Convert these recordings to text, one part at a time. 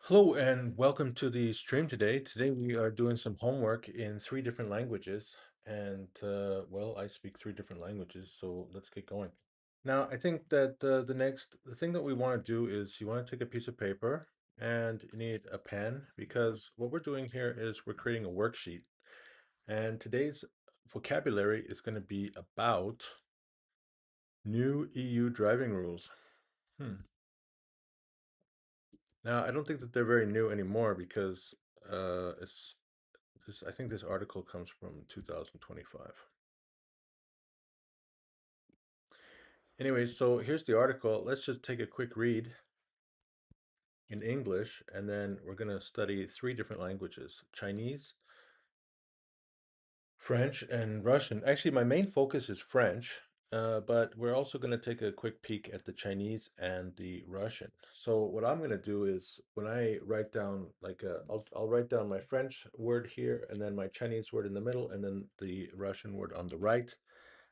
Hello and welcome to the stream today. Today we are doing some homework in three different languages, and well, I speak three different languages, so let's get going. Now, I think that the thing that we want to do is you want to take a piece of paper and you need a pen because what we're doing here is we're creating a worksheet, and today's vocabulary is going to be about new EU driving rules. Hmm. Now, I don't think that they're very new anymore because it's I think this article comes from 2025. Anyway, so here's the article. Let's just take a quick read in English, and then we're going to study three different languages: Chinese, French, and Russian. Actually, my main focus is French, but we're also going to take a quick peek at the Chinese and the Russian. So what I'm going to do is when I write down I'll write down my French word here, and then my Chinese word in the middle, and then the Russian word on the right.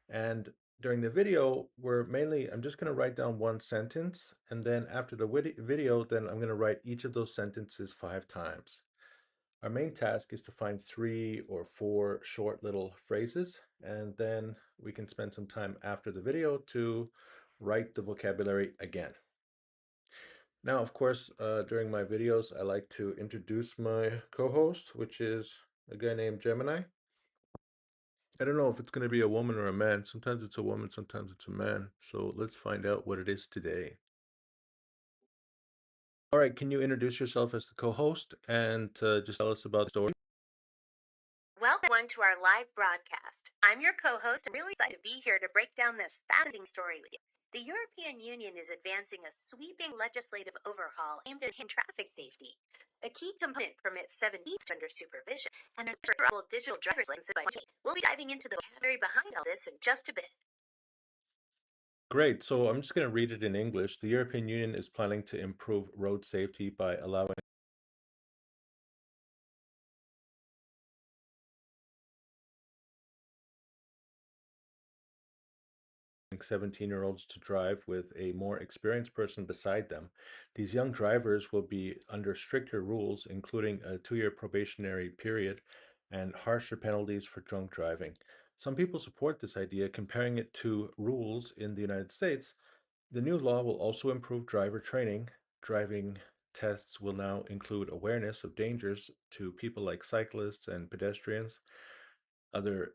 And during the video, I'm just going to write down one sentence. And then after the video, then I'm going to write each of those sentences 5 times. Our main task is to find 3 or 4 short little phrases. And then we can spend some time after the video to write the vocabulary again. Now, of course, during my videos, I like to introduce my co-host, which is a guy named Gemini. I don't know if it's going to be a woman or a man. Sometimes it's a woman, sometimes it's a man. So let's find out what it is today. All right, can you introduce yourself as the co-host and just tell us about the story? Welcome everyone to our live broadcast. I'm your co-host and really excited to be here to break down this fascinating story with you. The European Union is advancing a sweeping legislative overhaul aimed at enhancing traffic safety. A key component permits 17 under supervision and there's digital driver's licenses by 20. We'll be diving into the vocabulary behind all this in just a bit. Great. So I'm just going to read it in English. The European Union is planning to improve road safety by allowing 17-year-olds to drive with a more experienced person beside them. These young drivers will be under stricter rules, including a 2-year probationary period and harsher penalties for drunk driving. Some people support this idea, comparing it to rules in the United States. The new law will also improve driver training. Driving tests will now include awareness of dangers to people like cyclists and pedestrians.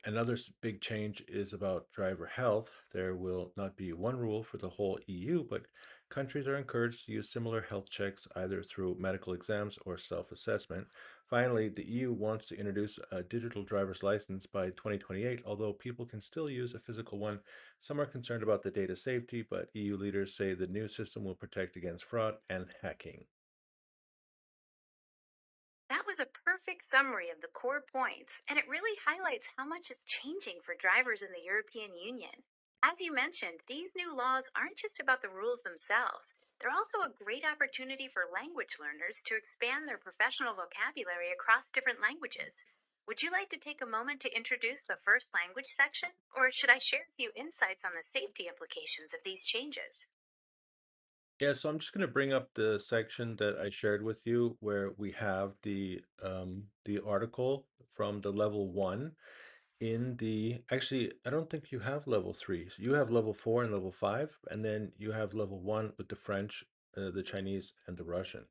Another big change is about driver health. There will not be one rule for the whole EU, but countries are encouraged to use similar health checks either through medical exams or self-assessment. Finally, the EU wants to introduce a digital driver's license by 2028, although people can still use a physical one. Some are concerned about the data safety, but EU leaders say the new system will protect against fraud and hacking. That was a perfect summary of the core points, and it really highlights how much is changing for drivers in the European Union. As you mentioned, these new laws aren't just about the rules themselves, they're also a great opportunity for language learners to expand their professional vocabulary across different languages. Would you like to take a moment to introduce the first language section, or should I share a few insights on the safety implications of these changes? Yeah, so I'm just going to bring up the section that I shared with you where we have the article from the level 1 in the actually I don't think you have level 3. So you have level 4 and level 5, and then you have level 1 with the French, the Chinese, and the Russian.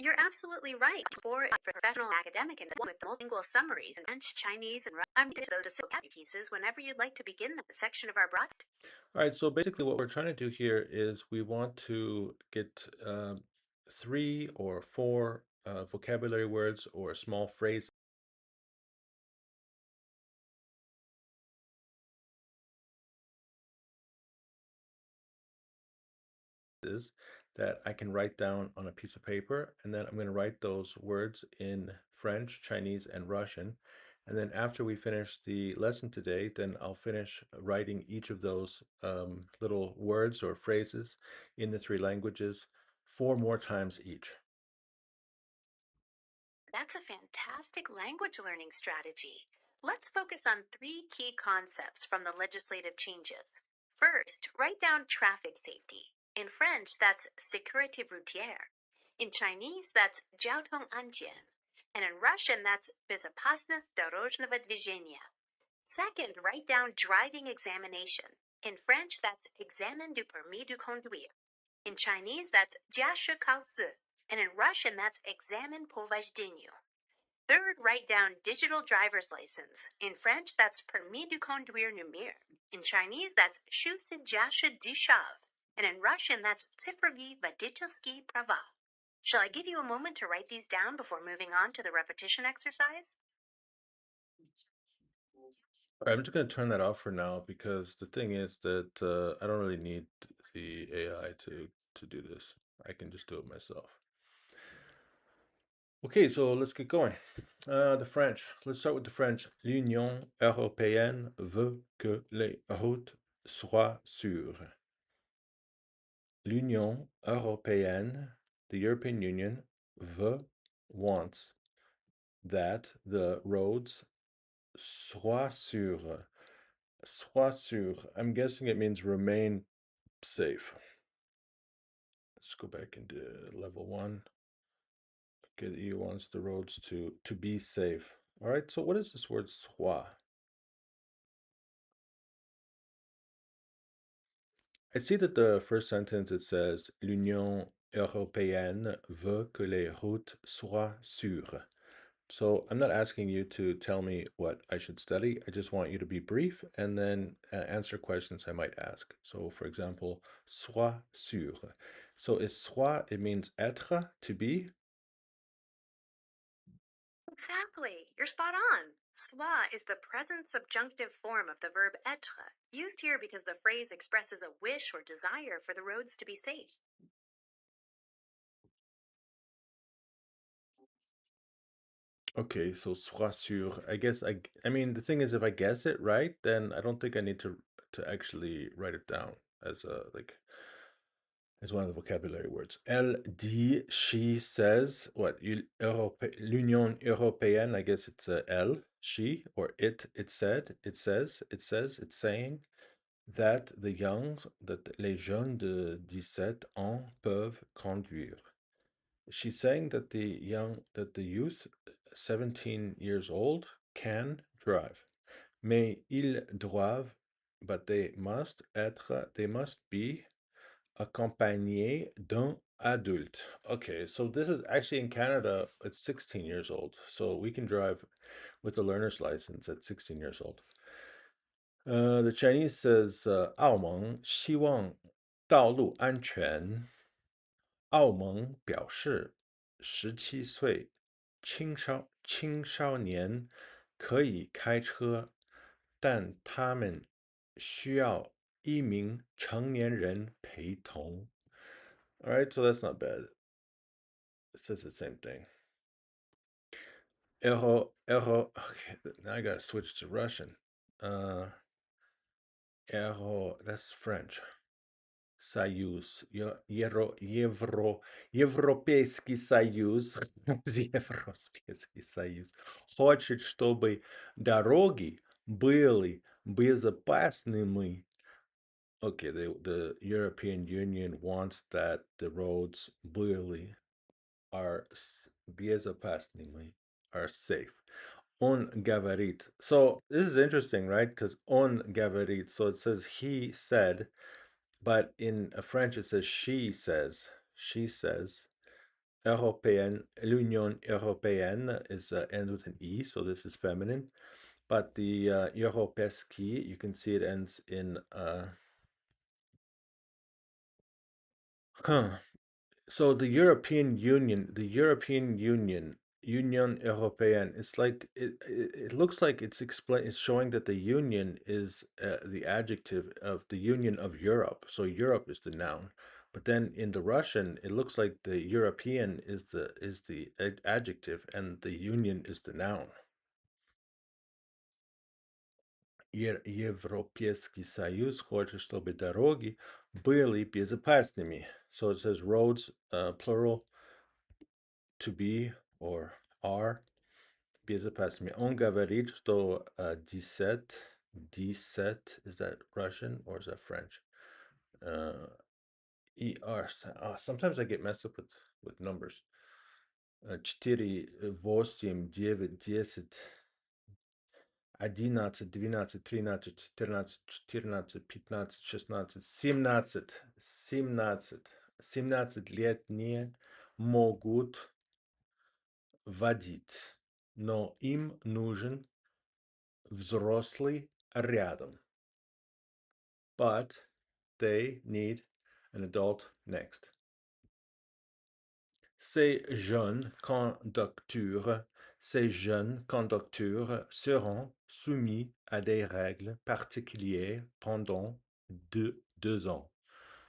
You're absolutely right. For professional academic and with multilingual summaries in French, Chinese, and Russian, I'm into those vocabulary pieces whenever you'd like to begin that section of our broadcast. All right, so basically what we're trying to do here is we want to get 3 or 4 vocabulary words or small phrases that I can write down on a piece of paper, and then I'm going to write those words in French, Chinese, and Russian. And then after we finish the lesson today, then I'll finish writing each of those little words or phrases in the three languages 4 more times each. That's a fantastic language learning strategy. Let's focus on three key concepts from the legislative changes. First, write down traffic safety. In French, that's sécurité routière. In Chinese, that's 交通安全. And in Russian, that's безопасность дорожного движения. Second, write down driving examination. In French, that's examen du permis de conduire. In Chinese, that's 驾驶考试. And in Russian, that's examen по вождению. Third, write down digital driver's license. In French, that's permis de conduire numérique. In Chinese, that's 书是驾驶执照. And in Russian, that's цифровые водительские права. Shall I give you a moment to write these down before moving on to the repetition exercise? All right, I'm just going to turn that off for now because the thing is that I don't really need the AI to do this. I can just do it myself. Okay, so let's get going. The French. Let's start with the French. L'Union européenne veut que les routes soient sûres. L'Union européenne, the European Union, wants that the roads soient sûres. Soient sûres. I'm guessing it means remain safe. Let's go back into level 1. Okay, the EU wants the roads to be safe. All right, so what is this word soit? I see that the first sentence it says L'Union européenne veut que les routes soient sûres. So I'm not asking you to tell me what I should study. I just want you to be brief and then answer questions I might ask. So, for example, sois sûr. So is soit, it means être, to be. Exactly. You're spot on. Soit is the present subjunctive form of the verb être, used here because the phrase expresses a wish or desire for the roads to be safe. Okay, so sois sûr. I mean, the thing is, if I guess it right, then I don't think I need to actually write it down as a like as one of the vocabulary words. Elle dit, she says, what? L'Union européenne, I guess it's elle, she, or it said, it says, it's saying that that les jeunes de 17 ans peuvent conduire. She's saying that that the youth, 17 years old, can drive. Mais ils doivent, but they must be accompagnés d'un adulte. Okay, so this is actually in Canada, it's 16 years old. So we can drive with a learner's license at 16 years old. The Chinese says, 澳盟希望道路安全。澳盟表示，17岁青少年可以开车，但他们需要一名成年人陪同。All right, so that's not bad. It says the same thing. Okay, now I gotta switch to Russian. That's French. Союз, Европейский Союз, Европейский Союз хочет, чтобы дороги были безопасными. Okay, the European Union wants that the roads are безопасными, are safe. Он говорит. So this is interesting, right? Because on говорит, so it says he said, but in French it says she says. She says. Européenne, l'Union européenne is ends with an e, so this is feminine. But the Européski, you can see it ends in huh. So the European Union, Union Européenne, it's like it looks like it's showing that the union is the adjective of the Union of Europe. So Europe is the noun. But then in the Russian, it looks like the European is the adjective and the union is the noun. Европейский Союз хочет, чтобы дороги были безопасными. So it says roads, plural, to be or are безопасными. Он говорит, что 17, is that Russian or is that French? Sometimes I get messed up with numbers. 4, 8, 9, 10, 11, 12, 13, 14, 14, 15, 16, 17. 17 лет не могут водить, но им нужен взрослый рядом. But they need an adult next. Ces jeunes conducteurs, ces jeunes conducteurs seront soumis à des règles particulières pendant 2 ans.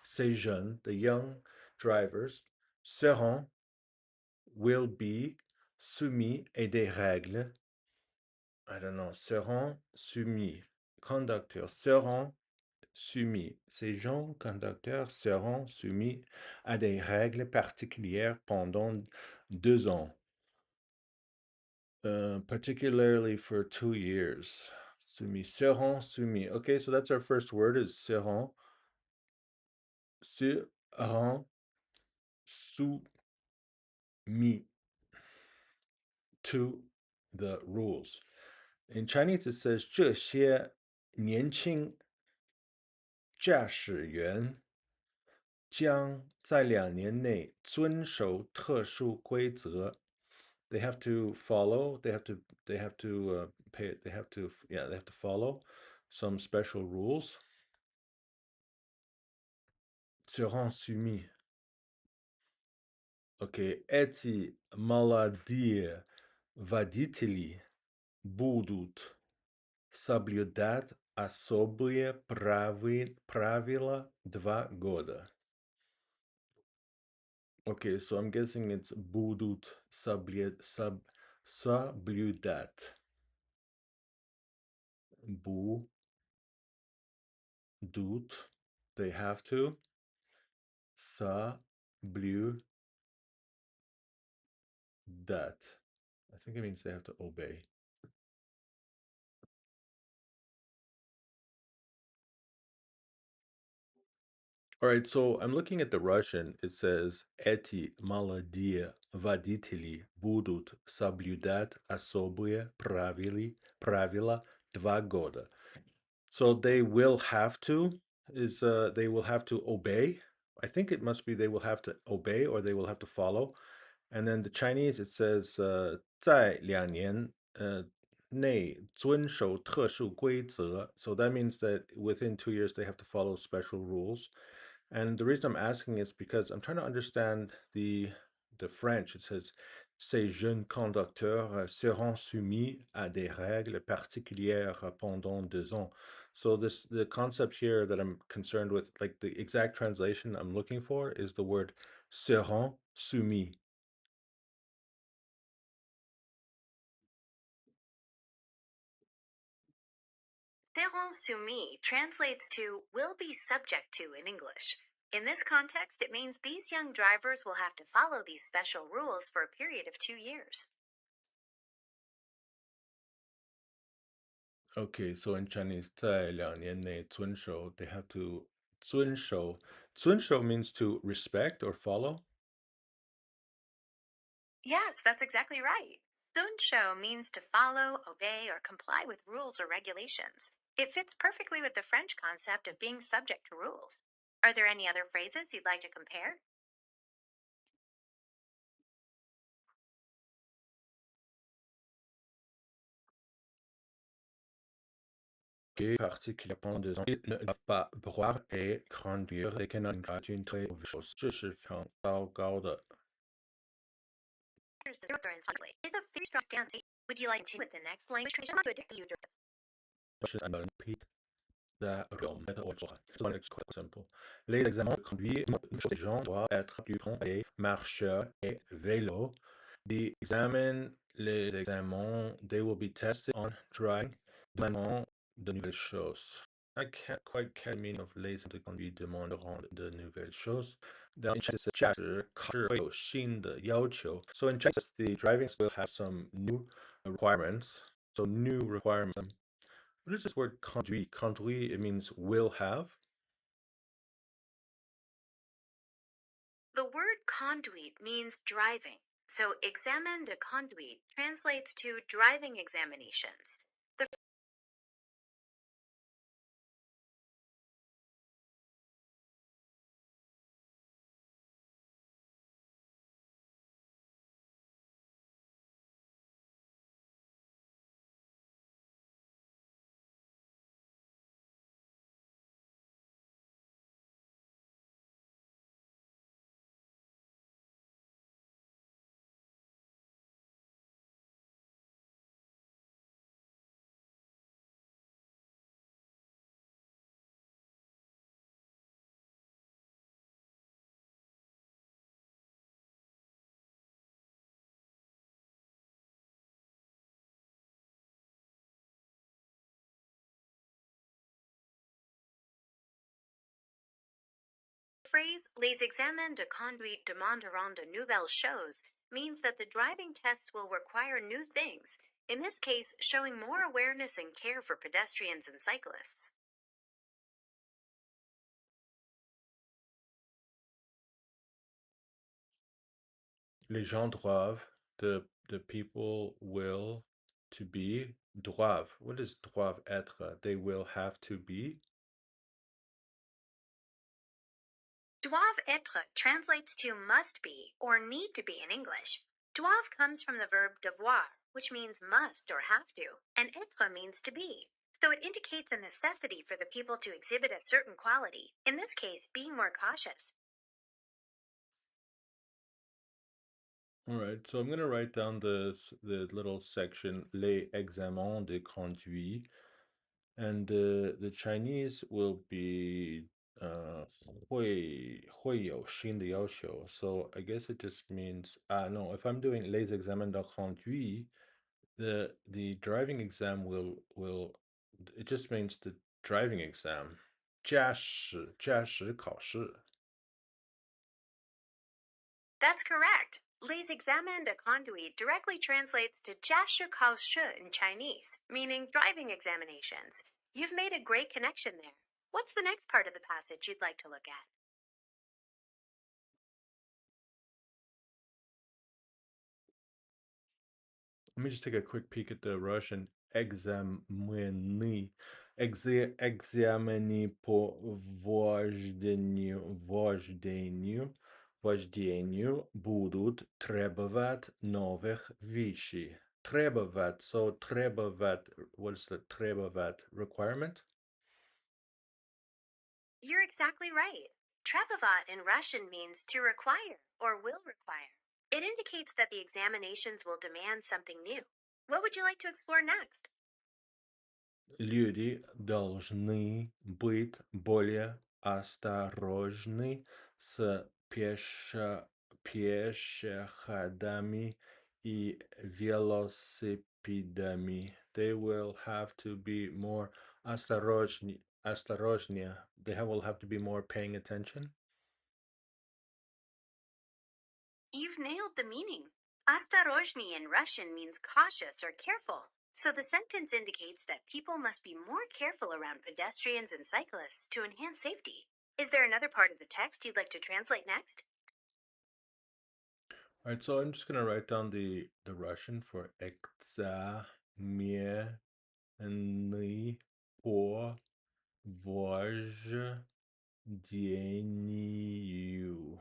Ces jeunes, the young drivers, will be soumis à des règles, I don't know, seront soumis, conducteurs seront soumis. Ces jeunes conducteurs seront soumis à des règles particulières pendant 2 ans, particularly for 2 years. Soumis, seront soumis. Okay, so that's our first word is seront. Seront soumis to the rules. In Chinese, it says 这些年轻驾驶员将在2年内遵守特殊规则. They have to follow. They have to. They have to pay. They have to. Yeah, they have to follow some special rules. Seront soumis. Okay. Эти молодые водители будут соблюдать особые правила 2 года. Okay, so I'm guessing it's будут соблюдать. Будут. They have to. Соблюдать. I think it means they have to obey. All right, so I'm looking at the Russian. It says эти молодые водители будут соблюдать особые правила 2 года. So they will have to is they will have to obey. I think it must be they will have to obey or they will have to follow. And then the Chinese it says 在2年内遵守特殊规则. So that means that within 2 years they have to follow special rules. And the reason I'm asking is because I'm trying to understand the French. It says ces jeunes conducteurs seront soumis à des règles particulières pendant 2 ans. So the concept here that I'm concerned with, like the exact translation I'm looking for is the word seront soumis. Seront soumis translates to will be subject to in English. In this context, it means these young drivers will have to follow these special rules for a period of 2 years. Okay, so in Chinese, 在2年内遵守, they have to 遵守. 遵守 means to respect or follow. Yes, that's exactly right. Zunsho means to follow, obey, or comply with rules or regulations. It fits perfectly with the French concept of being subject to rules. Are there any other phrases you'd like to compare? Particulièrement 2 ans, ils ne doivent pas boire et conduire. They cannot drive une très mauvaise chose. 这是非常糟糕的. Here's the zero instantly. Is a very strong stance. Would you like to with the next language translation? 是un repeat that Rome. C'est quite simple. Les examens de conduite des gens doivent être plus prompt et marcheurs et vélos. Les examens, they will be tested on driving. Demandant de nouvelles choses. I can't quite catch the meaning of les examens de conduite demanderont de nouvelles choses. Dans in Chinese, 驾驶考试会有新的要求. So in Chinese, the driving will have some new requirements. So new requirements. What is this word conduit? Conduit, it means will have. The word conduit means driving, so examen de conduite translates to driving examinations. The phrase Les examens de conduite demanderont de nouvelles choses means that the driving tests will require new things, in this case, showing more awareness and care for pedestrians and cyclists. Les gens doivent, the people will to be, doivent. What does doivent être? They will have to be. Doivent être translates to must be or need to be in English. Doivent comes from the verb devoir, which means must or have to, and être means to be. So it indicates a necessity for the people to exhibit a certain quality, in this case, being more cautious. All right, so I'm gonna write down the little section les examens de conduite, and the Chinese will be 会有新的要求. So I guess it just means no, if I'm doing les examens de conduite, the driving exam will it just means the driving exam. 驾驶考试. That's correct. Les examens de conduite directly translates to 驾驶考试 in Chinese, meaning driving examinations. You've made a great connection there. What's the next part of the passage you'd like to look at? Let me just take a quick peek at the Russian. Exameny. Exameny по вождению будут требовать новых вещей. Требовать. So требовать, what's the требовать requirement? You're exactly right. Trebovat in Russian means to require or will require. It indicates that the examinations will demand something new. What would you like to explore next? Люди должны быть более осторожны с пешеходами и велосипедами. They will have to be more осторожнее. Will have to be more paying attention. You've nailed the meaning. Осторожный in Russian means cautious or careful. So the sentence indicates that people must be more careful around pedestrians and cyclists to enhance safety. Is there another part of the text you'd like to translate next? All right, so I'm just gonna write down the Russian for examen по вождению.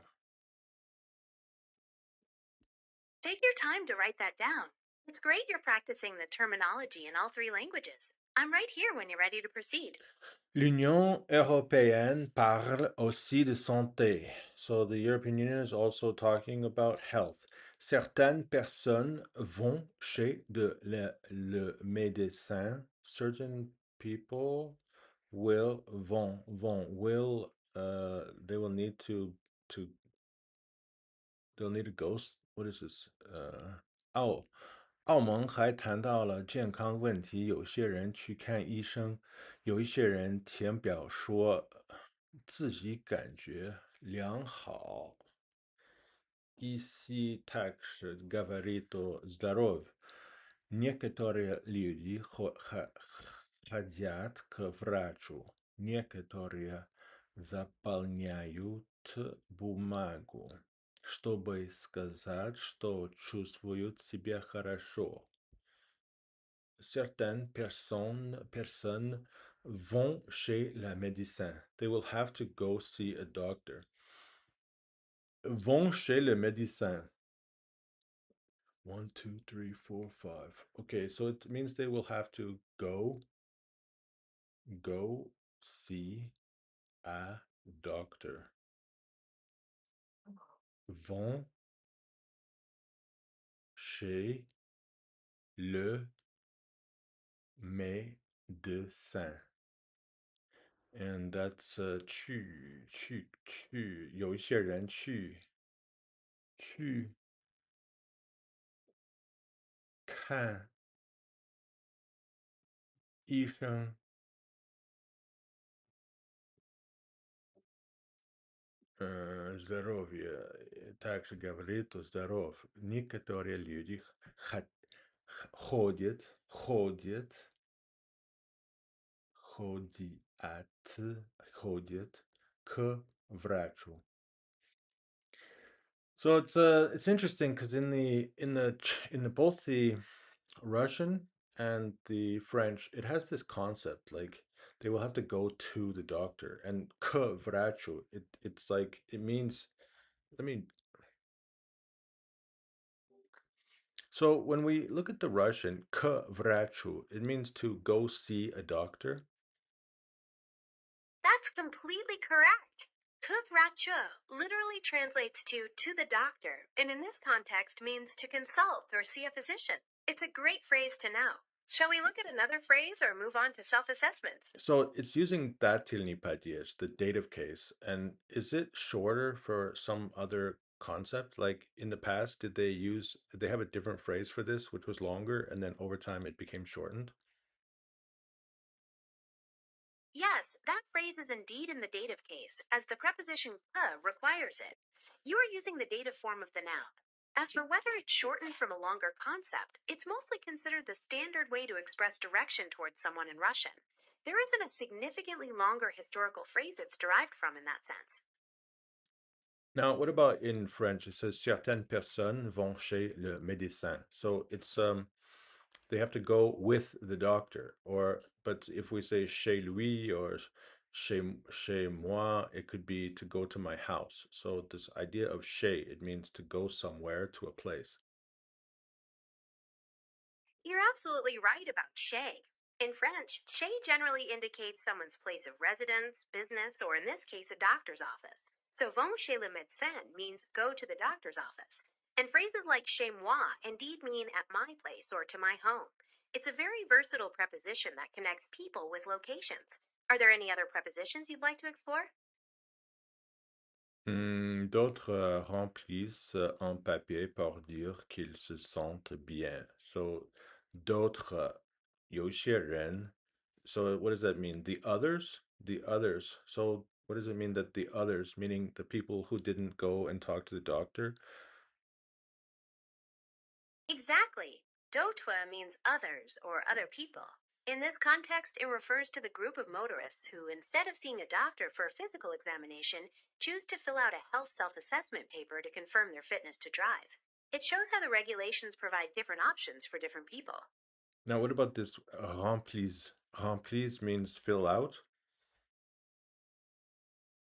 Take your time to write that down. It's great you're practicing the terminology in all three languages. I'm right here when you're ready to proceed. L'Union européenne parle aussi de santé. So the European Union is also talking about health. Certaines personnes vont chez le médecin. Certain people will they will need to they'll need a ghost. What is this? 澳门还谈到了健康问题，有些人去看医生，有一些人填表说自己感觉良好。Isi также говорит о здоровье. Некоторые люди ходят к врачу, некоторые заполняют бумагу, чтобы сказать, что чувствуют себя хорошо. Certaines personnes vont chez le médecin. They will have to go see a doctor. Vont chez le médecin. One, two, three, four, five. Okay, so it means they will have to go see a doctor. Vont chez le médecin. And that's 去，有一些人去看医生。Здоровье также говорит о здоров. Некоторые люди ходят, ходят к врачу. So it's interesting because in the both the Russian and the French, it has this concept like they will have to go to the doctor, and к врачу, it's like it means, let me, so when we look at the Russian к врачу, it means to go see a doctor. That's completely correct. Kuvracha literally translates to the doctor, and in this context means to consult or see a physician. It's a great phrase to know. Shall we look at another phrase or move on to self-assessments? So it's using datilny падеж, the dative case, and is it shorter for some other concept? Like in the past, did they have a different phrase for this, which was longer, and then over time it became shortened? Yes, that phrase is indeed in the dative case, as the preposition ka requires it. You are using the dative form of the noun. As for whether it's shortened from a longer concept, it's mostly considered the standard way to express direction towards someone in Russian. There isn't a significantly longer historical phrase it's derived from in that sense. Now, what about in French? It says certaines personnes vont chez le médecin. So it's they have to go with the doctor, or but if we say chez lui or chez moi, it could be to go to my house. So this idea of chez, it means to go somewhere, to a place. You're absolutely right about chez. In French, chez generally indicates someone's place of residence, business, or in this case, a doctor's office. So vont chez le médecin means go to the doctor's office. And phrases like chez moi indeed mean at my place or to my home. It's a very versatile preposition that connects people with locations. Are there any other prepositions you'd like to explore? D'autres remplissent un papier pour dire qu'ils se sentent bien. So d'autres, 有些人. So what does that mean? The others? The others. So what does it mean that the others, meaning the people who didn't go and talk to the doctor? Exactly. D'autres means others or other people. In this context, it refers to the group of motorists who, instead of seeing a doctor for a physical examination, choose to fill out a health self assessment paper to confirm their fitness to drive. It shows how the regulations provide different options for different people. Now, what about this remplis? Remplis means fill out.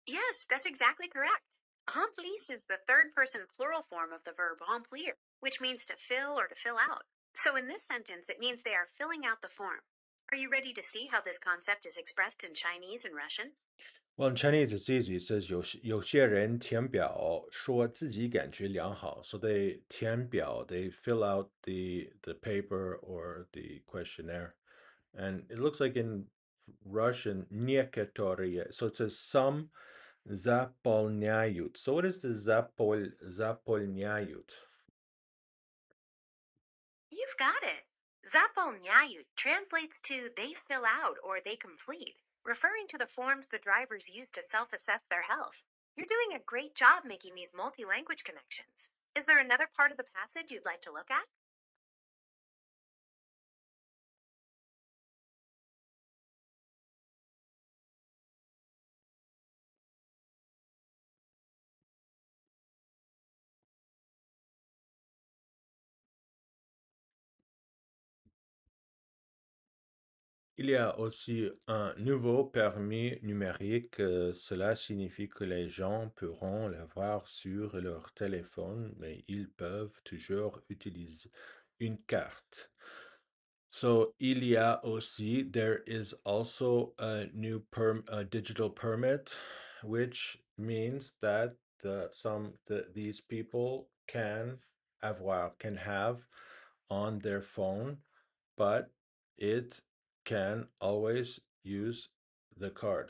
Yes, that's exactly correct. Remplis is the third person plural form of the verb remplir, which means to fill or to fill out. So in this sentence, it means they are filling out the form. Are you ready to see how this concept is expressed in Chinese and Russian? Well, in Chinese, it's easy. It says 有些人填表说自己感觉良好. So they 填表, they fill out the paper or the questionnaire. And it looks like in Russian, некоторые. So it says some заполняют. So what is the заполняют? You've got it. Zaполняют translates to they fill out or they complete, referring to the forms the drivers use to self assess their health. You're doing a great job making these multi language connections. Is there another part of the passage you'd like to look at? Il y a aussi un nouveau permis numérique. Cela signifie que les gens pourront l'avoir sur leur téléphone, mais ils peuvent toujours utiliser une carte. So, there is also a new a digital permit, which means that these people can have on their phone, but it can always use the card.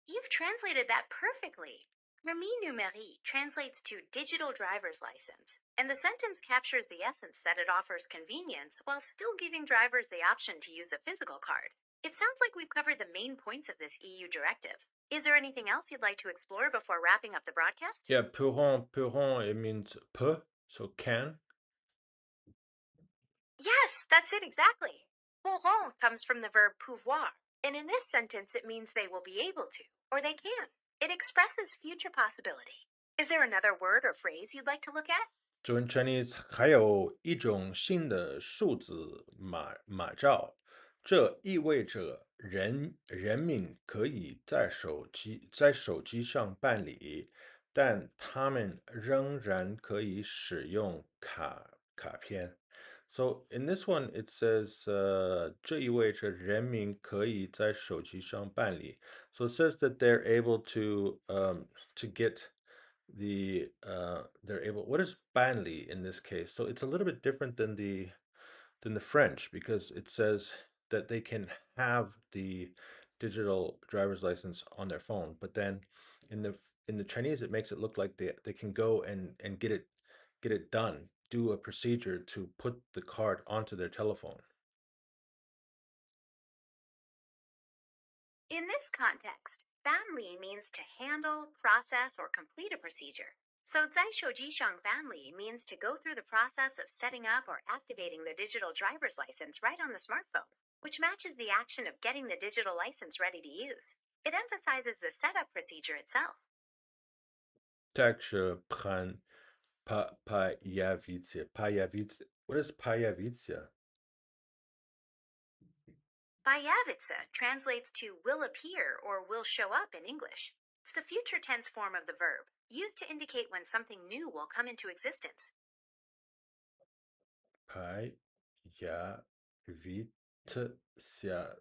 You've translated that perfectly. Permis numérique translates to digital driver's license, and the sentence captures the essence that it offers convenience while still giving drivers the option to use a physical card. It sounds like we've covered the main points of this EU directive. Is there anything else you'd like to explore before wrapping up the broadcast? Yeah, it means peut, so can. Yes, that's it exactly. Pourront comes from the verb pouvoir, and in this sentence it means they will be able to, or they can. It expresses future possibility. Is there another word or phrase you'd like to look at? 中文 Chinese 还有一种新的数字码照，这意味着人民可以在手机上办理，但他们仍然可以使用卡片。So in this one, it says 这意味着人民可以在手机上办理. So it says that they're able to get they're able, what is banli in this case? So it's a little bit different than the French, because it says that they can have the digital driver's license on their phone, but then in the Chinese it makes it look like they can go and get it done, do a procedure to put the card onto their telephone. In this context, banli means to handle, process, or complete a procedure. So 在手机上 banli means to go through the process of setting up or activating the digital driver's license right on the smartphone, which matches the action of getting the digital license ready to use. It emphasizes the setup procedure itself. Также Payavice. What is Payavice? Появится translates to will appear or will show up in English. It's the future tense form of the verb, used to indicate when something new will come into existence. Payavicia.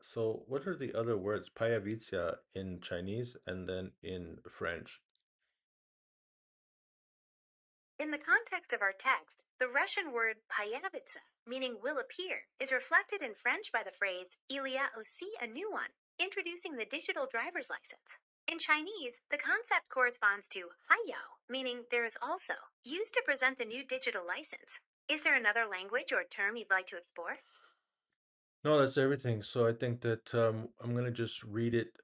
So what are the other words? Payavicia in Chinese and then in French. In the context of our text, the Russian word появится, meaning will appear, is reflected in French by the phrase il y a aussi a new one, introducing the digital driver's license. In Chinese, the concept corresponds to 还有, meaning there is also, used to present the new digital license. Is there another language or term you'd like to explore? No, that's everything. So I think that I'm gonna just read it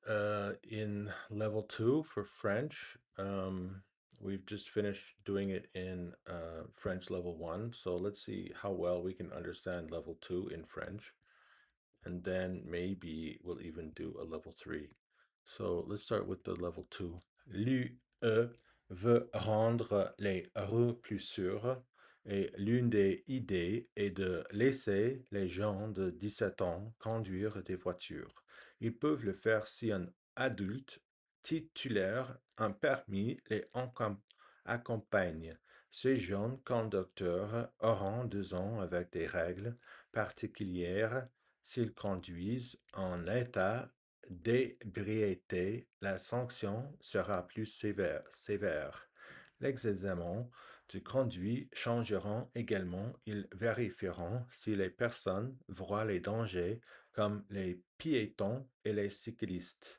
in level 2 for French. We've just finished doing it in French level 1, so let's see how well we can understand level 2 in French, and then maybe we'll even do a level 3. So let's start with the level 2. L'UE veut rendre les rues plus sûres, et l'une des idées est de laisser les gens de 17 ans conduire des voitures. Ils peuvent le faire si un adulte titulaire un permis les accompagne. Ces jeunes conducteurs auront 2 ans avec des règles particulières s'ils conduisent en état d'ébriété. La sanction sera plus sévère. L'examen du conduit changeront également. Ils vérifieront si les personnes voient les dangers, comme les piétons et les cyclistes.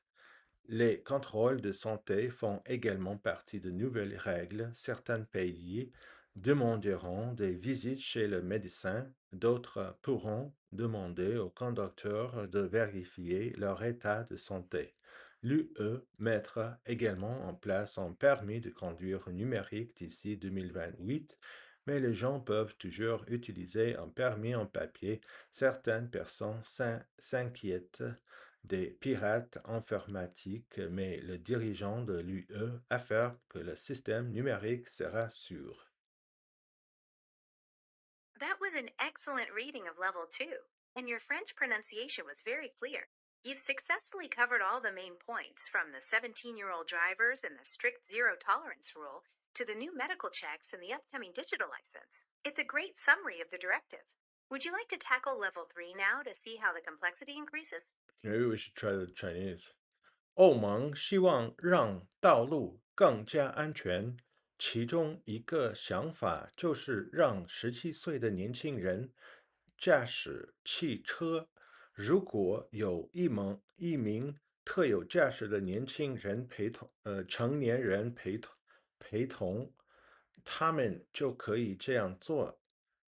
Les contrôles de santé font également partie de nouvelles règles. Certains pays demanderont des visites chez le médecin, d'autres pourront demander au conducteur de vérifier leur état de santé. L'UE mettra également en place un permis de conduire numérique d'ici 2028, mais les gens peuvent toujours utiliser un permis en papier. Certaines personnes s'inquiètent des pirates informatiques, mais le dirigeant de l'UE affirme que le système numérique sera sûr. That was an excellent reading of level 2. and your French pronunciation was very clear. You've successfully covered all the main points, from the 17-year-old drivers and the strict zero tolerance rule to the new medical checks and the upcoming digital license. It's a great summary of the directive. Would you like to tackle level 3 now to see how the complexity increases? Maybe we should try the Chinese. 欧盟希望让道路更加安全，其中一个想法就是让17岁的年轻人驾驶汽车。如果有一名特有驾驶的年轻人成年人陪同，他们就可以这样做。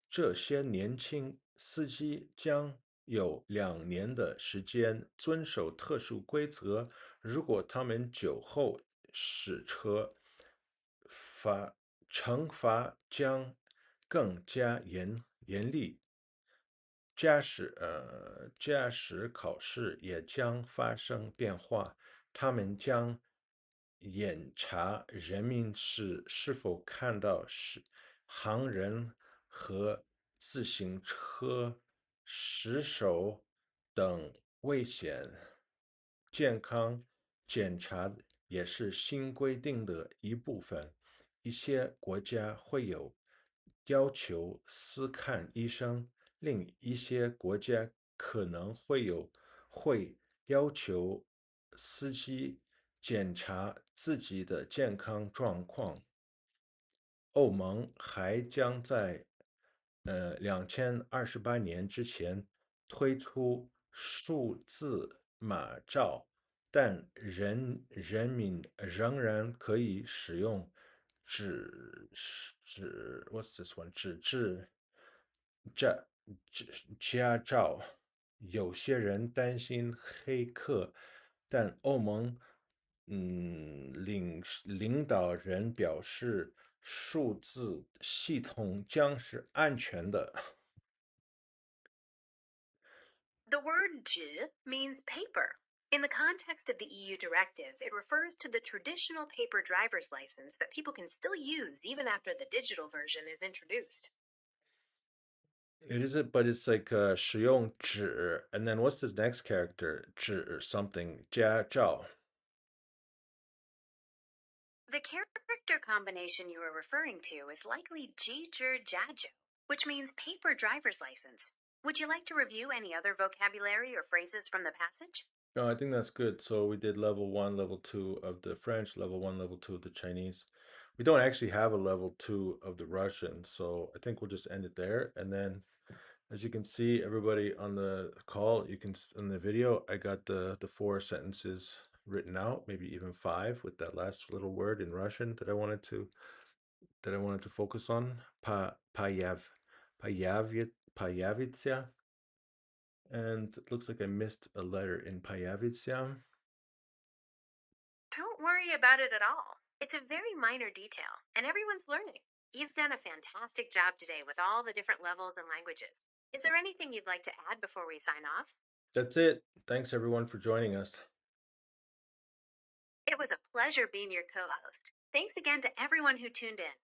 这些年轻司机将有2年的时间遵守特殊规则。如果他们酒后驶车，罚惩罚将更加严厉。驾驶考试也将发生变化，他们将检查人民是否看到行人和自行车驶手等危险。健康检查也是新规定的一部分。一些国家会有要求私看医生，另一些国家可能会要求司机检查自己的健康状况。欧盟还将在2028年之前推出数字马照，但人民仍然可以使用What's this one？纸质驾驾照。有些人担心黑客，但欧盟领导人表示，数字系统将是安全的。The word "zhi" means paper. In the context of the EU directive, it refers to the traditional paper driver's license that people can still use even after the digital version is introduced. It is it, but it's like 使用纸 and then what's this next character? 纸 something 驾照。The character combination you are referring to is likely "jijir jajo," which means paper driver's license. Would you like to review any other vocabulary or phrases from the passage? No, I think that's good. So we did level 1, level 2 of the French, level 1, level 2 of the Chinese. We don't actually have a level 2 of the Russian, so I think we'll just end it there. And then, as you can see, everybody on the call, in the video, I got the 4 sentences written out, maybe even 5, with that last little word in Russian that I wanted to focus on. Payavitsia. And it looks like I missed a letter in Payavitsia. Don't worry about it at all. It's a very minor detail, and everyone's learning. You've done a fantastic job today with all the different levels and languages. Is there anything you'd like to add before we sign off? That's it. Thanks everyone for joining us. It was a pleasure being your co host. Thanks again to everyone who tuned in.